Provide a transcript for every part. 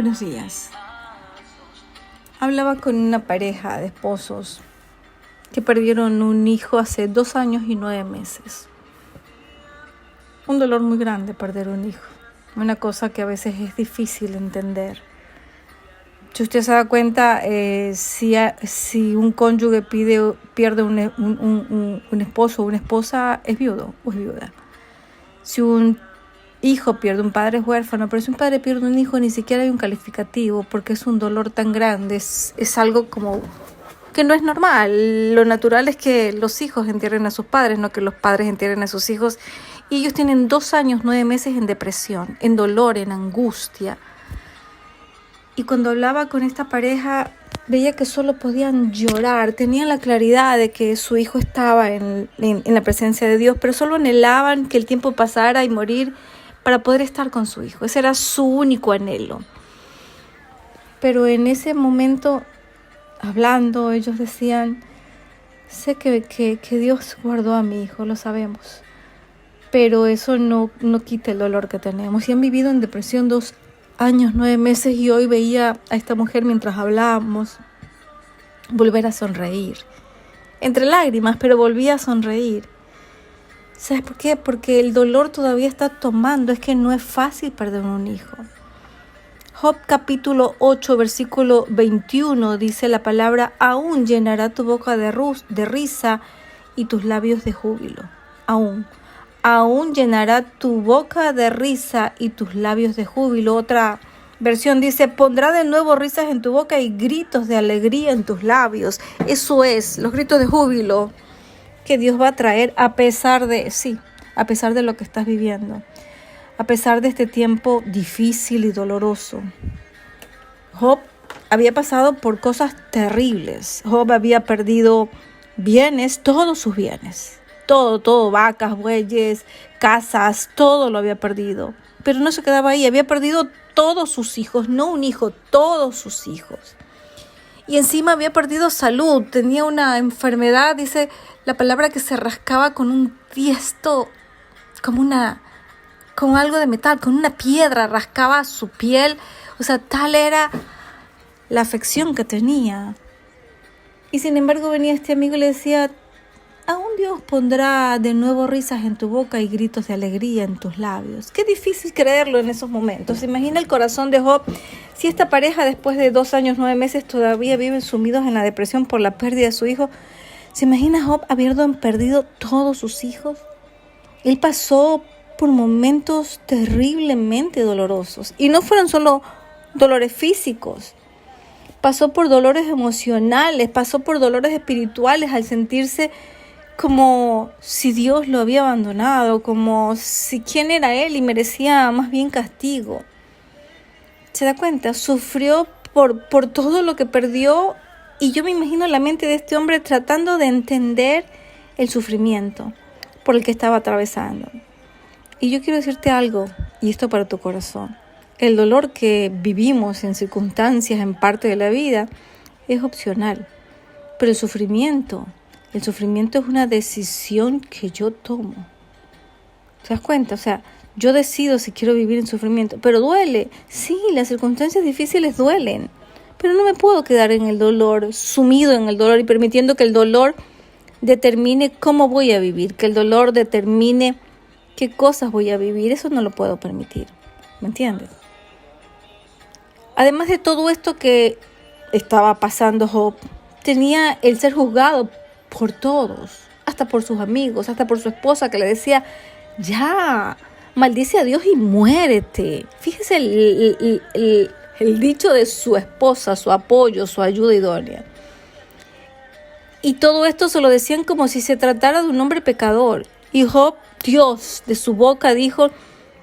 Buenos días. Hablaba con una pareja de esposos que perdieron un hijo hace 2 años y 9 meses. Un dolor muy grande perder un hijo. Una cosa que a veces es difícil entender. Si usted se da cuenta, si un cónyuge pierde un esposo o una esposa, es viudo o es viuda. Si un hijo pierde un padre, es huérfano, pero si un padre pierde un hijo, ni siquiera hay un calificativo, porque es un dolor tan grande, es algo como que no es normal. Lo natural es que los hijos entierren a sus padres, no que los padres entierren a sus hijos. Y ellos tienen 2 años, 9 meses en depresión, en dolor, en angustia. Y cuando hablaba con esta pareja, veía que solo podían llorar, tenían la claridad de que su hijo estaba en la presencia de Dios, pero solo anhelaban que el tiempo pasara y morir para poder estar con su hijo. Ese era su único anhelo. Pero en ese momento, hablando, ellos decían, sé que Dios guardó a mi hijo, lo sabemos, pero eso no quita el dolor que tenemos. Y han vivido en depresión 2 años, 9 meses, y hoy veía a esta mujer mientras hablábamos volver a sonreír, entre lágrimas, pero volvía a sonreír. ¿Sabes por qué? Porque el dolor todavía está tomando. Es que no es fácil perder un hijo. Job capítulo 8, versículo 21 dice la palabra: aún llenará tu boca de risa y tus labios de júbilo. Aún llenará tu boca de risa y tus labios de júbilo. Otra versión dice: pondrá de nuevo risas en tu boca y gritos de alegría en tus labios. Eso es, los gritos de júbilo que Dios va a traer a pesar de lo que estás viviendo, a pesar de este tiempo difícil y doloroso. Job había pasado por cosas terribles. Job había perdido bienes, todos sus bienes, todo, vacas, bueyes, casas, todo lo había perdido. Pero no se quedaba ahí, había perdido todos sus hijos, no un hijo, todos sus hijos. Y encima había perdido salud, tenía una enfermedad, dice la palabra, que se rascaba con un tiesto, con algo de metal, con una piedra, rascaba su piel. O sea, tal era la afección que tenía. Y sin embargo venía este amigo y le decía: aún Dios pondrá de nuevo risas en tu boca y gritos de alegría en tus labios. Qué difícil creerlo en esos momentos. Imagina el corazón de Job. Si esta pareja, después de 2 años, 9 meses, todavía viven sumidos en la depresión por la pérdida de su hijo, ¿se imagina Job habiendo perdido todos sus hijos? Él pasó por momentos terriblemente dolorosos. Y no fueron solo dolores físicos. Pasó por dolores emocionales, pasó por dolores espirituales al sentirse como si Dios lo había abandonado, como si quién era él y merecía más bien castigo. ¿Se da cuenta? Sufrió por todo lo que perdió, y yo me imagino la mente de este hombre tratando de entender el sufrimiento por el que estaba atravesando. Y yo quiero decirte algo, y esto para tu corazón. El dolor que vivimos en circunstancias, en parte de la vida, es opcional, pero el sufrimiento es una decisión que yo tomo. ¿Te das cuenta? O sea, yo decido si quiero vivir en sufrimiento, pero duele. Sí, las circunstancias difíciles duelen, pero no me puedo quedar en el dolor, sumido en el dolor y permitiendo que el dolor determine cómo voy a vivir, que el dolor determine qué cosas voy a vivir. Eso no lo puedo permitir. ¿Me entiendes? Además de todo esto que estaba pasando Job, tenía el ser juzgado por todos, hasta por sus amigos, hasta por su esposa, que le decía: ya, maldice a Dios y muérete. Fíjese el dicho de su esposa, su apoyo, su ayuda idónea. Y todo esto se lo decían como si se tratara de un hombre pecador. Y Job, Dios, de su boca dijo,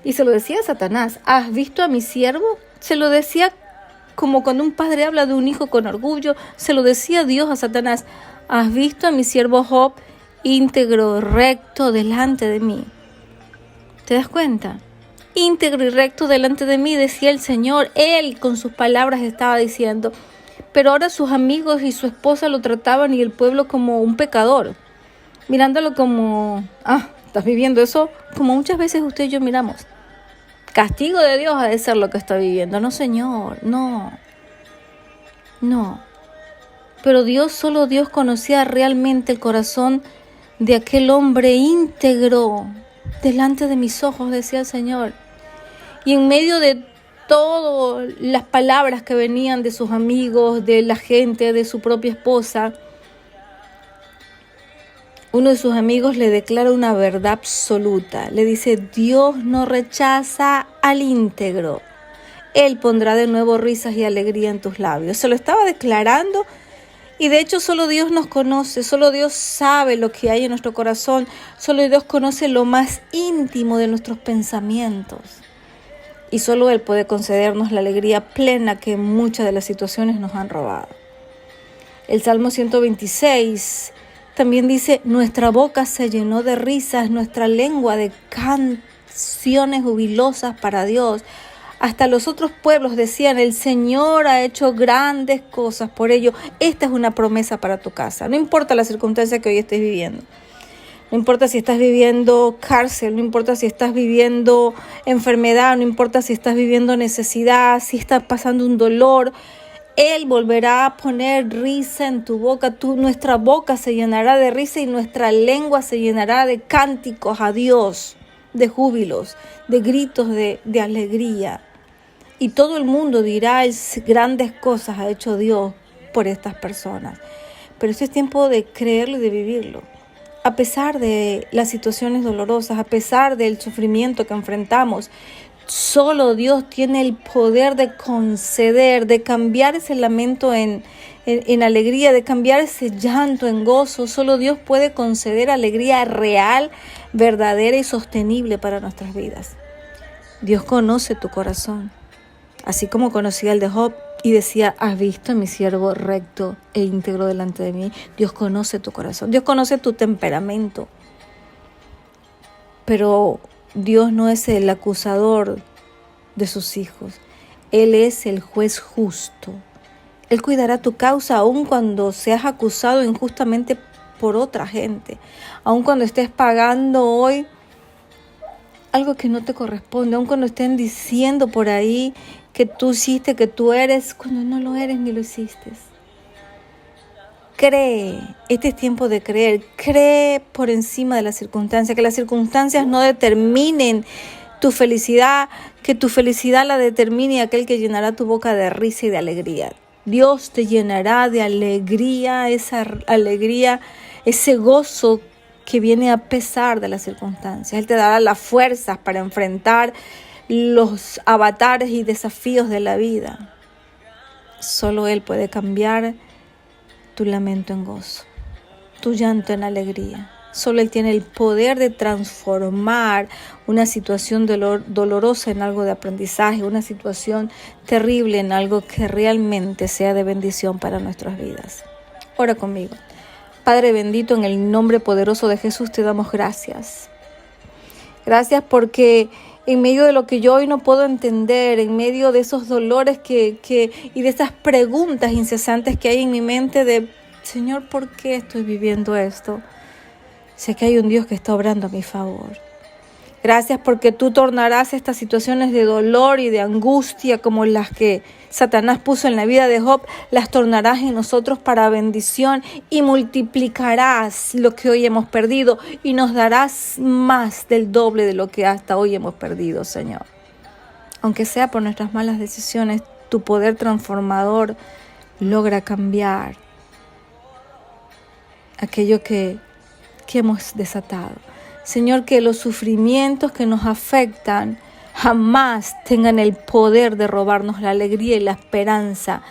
y se lo decía a Satanás: ¿has visto a mi siervo? Se lo decía como cuando un padre habla de un hijo con orgullo. Se lo decía Dios a Satanás: ¿has visto a mi siervo Job, íntegro, recto delante de mí? ¿Te das cuenta? Íntegro y recto delante de mí, decía el Señor. Él con sus palabras estaba diciendo. Pero ahora sus amigos y su esposa lo trataban, y el pueblo, como un pecador, mirándolo como: estás viviendo eso, como muchas veces usted y yo miramos Castigo de Dios ha de ser lo que está viviendo. No, Señor, no. Pero solo Dios conocía realmente el corazón de aquel hombre íntegro delante de mis ojos, decía el Señor. Y en medio de todas las palabras que venían de sus amigos, de la gente, de su propia esposa, uno de sus amigos le declara una verdad absoluta. Le dice: Dios no rechaza al íntegro. Él pondrá de nuevo risas y alegría en tus labios. Se lo estaba declarando. Y de hecho solo Dios nos conoce, solo Dios sabe lo que hay en nuestro corazón, solo Dios conoce lo más íntimo de nuestros pensamientos. Y solo Él puede concedernos la alegría plena que muchas de las situaciones nos han robado. El Salmo 126 también dice: nuestra boca se llenó de risas, nuestra lengua de canciones jubilosas para Dios. Hasta los otros pueblos decían: el Señor ha hecho grandes cosas por ello. Esta es una promesa para tu casa. No importa la circunstancia que hoy estés viviendo. No importa si estás viviendo cárcel, no importa si estás viviendo enfermedad, no importa si estás viviendo necesidad, si estás pasando un dolor. Él volverá a poner risa en tu boca. Nuestra boca se llenará de risa y nuestra lengua se llenará de cánticos a Dios, de júbilos, de gritos de alegría. Y todo el mundo dirá: grandes cosas ha hecho Dios por estas personas. Pero este es tiempo de creerlo y de vivirlo. A pesar de las situaciones dolorosas, a pesar del sufrimiento que enfrentamos, solo Dios tiene el poder de conceder, de cambiar ese lamento en alegría, de cambiar ese llanto en gozo. Solo Dios puede conceder alegría real, verdadera y sostenible para nuestras vidas. Dios conoce tu corazón, así como conocía el de Job y decía: has visto a mi siervo recto e íntegro delante de mí. Dios conoce tu corazón, Dios conoce tu temperamento. Pero Dios no es el acusador de sus hijos. Él es el juez justo. Él cuidará tu causa aun cuando seas acusado injustamente por otra gente. Aun cuando estés pagando hoy algo que no te corresponde. Aun cuando estén diciendo por ahí que tú hiciste, que tú eres, cuando no lo eres ni lo hiciste. Cree, este es tiempo de creer. Cree por encima de las circunstancias, que las circunstancias no determinen tu felicidad, que tu felicidad la determine aquel que llenará tu boca de risa y de alegría. Dios te llenará de alegría, esa alegría, ese gozo que viene a pesar de las circunstancias. Él te dará las fuerzas para enfrentar los avatares y desafíos de la vida. Solo Él puede cambiar tu lamento en gozo, tu llanto en alegría. Solo Él tiene el poder de transformar una situación dolorosa en algo de aprendizaje, una situación terrible en algo que realmente sea de bendición para nuestras vidas. Ora conmigo. Padre bendito, en el nombre poderoso de Jesús te damos gracias. Gracias porque en medio de lo que yo hoy no puedo entender, en medio de esos dolores y de esas preguntas incesantes que hay en mi mente de: Señor, ¿por qué estoy viviendo esto? Sé que hay un Dios que está obrando a mi favor. Gracias porque tú tornarás estas situaciones de dolor y de angustia como las que Satanás puso en la vida de Job, las tornarás en nosotros para bendición y multiplicarás lo que hoy hemos perdido y nos darás más del doble de lo que hasta hoy hemos perdido, Señor. Aunque sea por nuestras malas decisiones, tu poder transformador logra cambiar aquello que hemos desatado. Señor, que los sufrimientos que nos afectan jamás tengan el poder de robarnos la alegría y la esperanza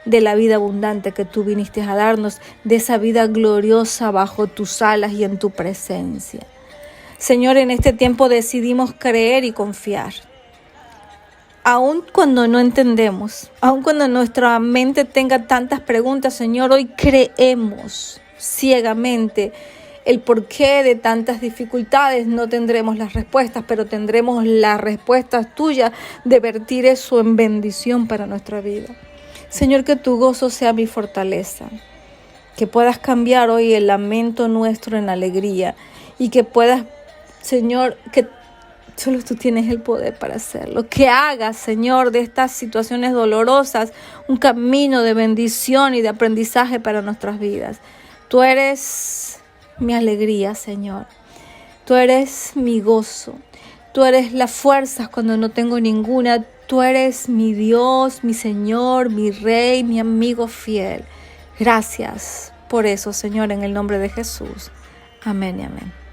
de la vida abundante que tú viniste a darnos, de esa vida gloriosa bajo tus alas y en tu presencia. Señor, en este tiempo decidimos creer y confiar. Aun cuando no entendemos, aun cuando nuestra mente tenga tantas preguntas, Señor, hoy creemos ciegamente el porqué de tantas dificultades. No tendremos las respuestas, pero tendremos las respuestas tuyas de vertir eso en bendición para nuestra vida. Señor, que tu gozo sea mi fortaleza, que puedas cambiar hoy el lamento nuestro en alegría y que puedas, Señor, que Solo tú tienes el poder para hacerlo. Que hagas, Señor, de estas situaciones dolorosas un camino de bendición y de aprendizaje para nuestras vidas. Tú eres mi alegría, Señor. Tú eres mi gozo. Tú eres la fuerza cuando no tengo ninguna. Tú eres mi Dios, mi Señor, mi Rey, mi amigo fiel. Gracias por eso, Señor, en el nombre de Jesús. Amén y amén.